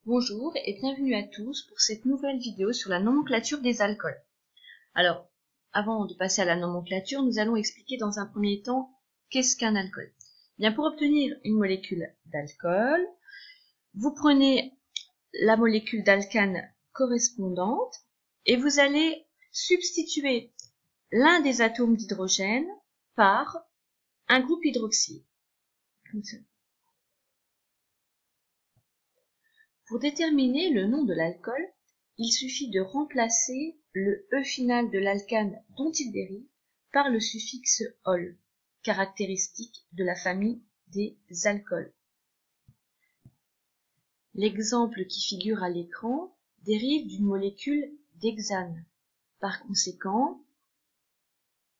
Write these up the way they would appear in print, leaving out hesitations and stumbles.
Bonjour et bienvenue à tous pour cette nouvelle vidéo sur la nomenclature des alcools. Alors, avant de passer à la nomenclature, nous allons expliquer dans un premier temps qu'est-ce qu'un alcool. Bien, pour obtenir une molécule d'alcool, vous prenez la molécule d'alcane correspondante et vous allez substituer l'un des atomes d'hydrogène par un groupe hydroxyle. Comme ça. Pour déterminer le nom de l'alcool, il suffit de remplacer le E final de l'alcane dont il dérive par le suffixe -ol, caractéristique de la famille des alcools. L'exemple qui figure à l'écran dérive d'une molécule d'hexane. Par conséquent,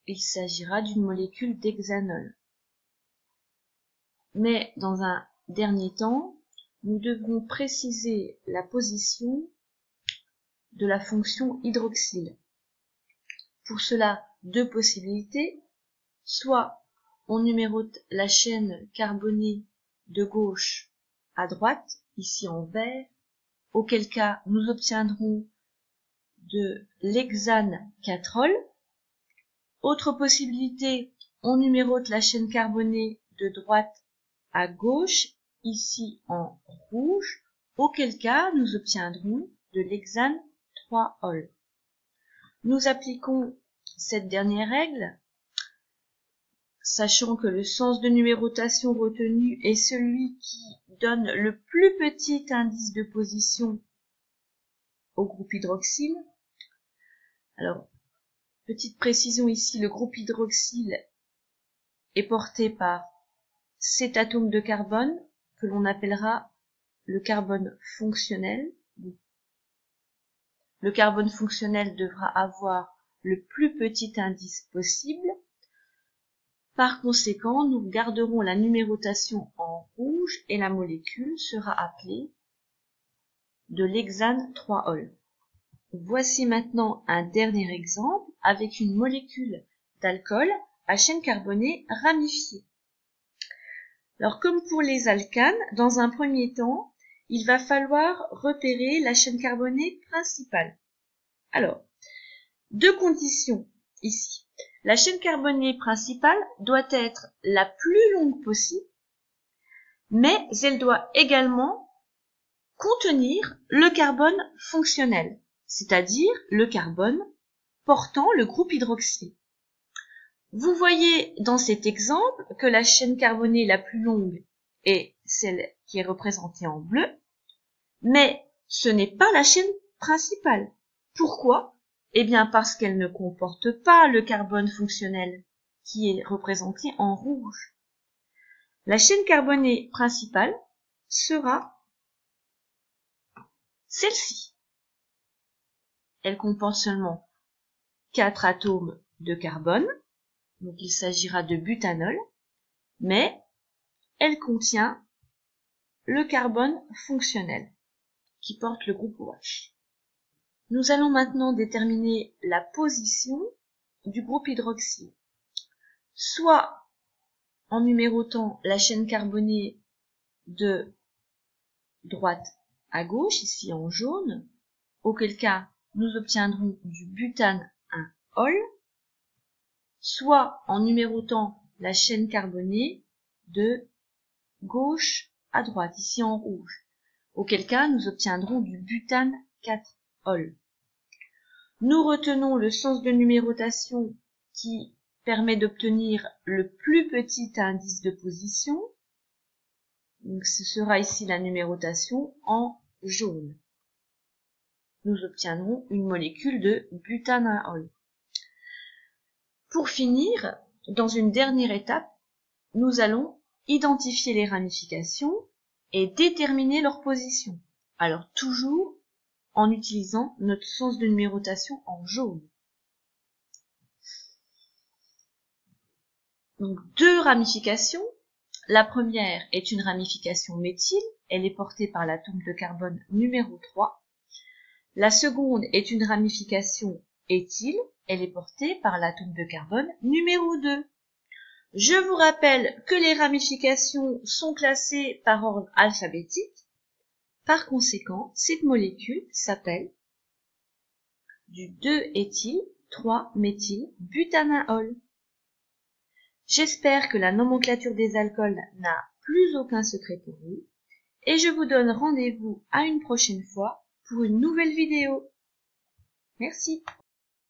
il s'agira d'une molécule d'hexanol. Mais dans un dernier temps, nous devrons préciser la position de la fonction hydroxyle. Pour cela, deux possibilités. Soit on numérote la chaîne carbonée de gauche à droite, ici en vert, auquel cas nous obtiendrons de l'hexane 4-ol. Autre possibilité, on numérote la chaîne carbonée de droite à gauche, ici en rouge, auquel cas nous obtiendrons de l'hexane 3-ol. Nous appliquons cette dernière règle, sachant que le sens de numérotation retenu est celui qui donne le plus petit indice de position au groupe hydroxyle. Alors, petite précision ici, le groupe hydroxyle est porté par cet atome de carbone que l'on appellera le carbone fonctionnel. Le carbone fonctionnel devra avoir le plus petit indice possible. Par conséquent, nous garderons la numérotation en rouge et la molécule sera appelée de l'hexane 3-ol. Voici maintenant un dernier exemple avec une molécule d'alcool à chaîne carbonée ramifiée. Alors, comme pour les alcanes, dans un premier temps, il va falloir repérer la chaîne carbonée principale. Alors, deux conditions ici. La chaîne carbonée principale doit être la plus longue possible, mais elle doit également contenir le carbone fonctionnel, c'est-à-dire le carbone portant le groupe hydroxyle. Vous voyez dans cet exemple que la chaîne carbonée la plus longue est celle qui est représentée en bleu, mais ce n'est pas la chaîne principale. Pourquoi ? Eh bien parce qu'elle ne comporte pas le carbone fonctionnel qui est représenté en rouge. La chaîne carbonée principale sera celle-ci. Elle comporte seulement 4 atomes de carbone, donc il s'agira de butanol, mais elle contient le carbone fonctionnel qui porte le groupe OH. Nous allons maintenant déterminer la position du groupe hydroxyle, soit en numérotant la chaîne carbonée de droite à gauche, ici en jaune, auquel cas nous obtiendrons du butane 1-ol, soit en numérotant la chaîne carbonée de gauche à droite, ici en rouge, auquel cas nous obtiendrons du butane 4-ol. Nous retenons le sens de numérotation qui permet d'obtenir le plus petit indice de position. Donc ce sera ici la numérotation en jaune. Nous obtiendrons une molécule de butane 1-ol. Pour finir, dans une dernière étape, nous allons identifier les ramifications et déterminer leur position. Alors toujours en utilisant notre sens de numérotation en jaune. Donc deux ramifications. La première est une ramification méthyle, elle est portée par l'atome de carbone numéro 3. La seconde est une ramification éthyle, elle est portée par l'atome de carbone numéro 2. Je vous rappelle que les ramifications sont classées par ordre alphabétique. Par conséquent, cette molécule s'appelle du 2-éthyl-3-méthylbutanol. J'espère que la nomenclature des alcools n'a plus aucun secret pour vous, et je vous donne rendez-vous à une prochaine fois pour une nouvelle vidéo. Merci.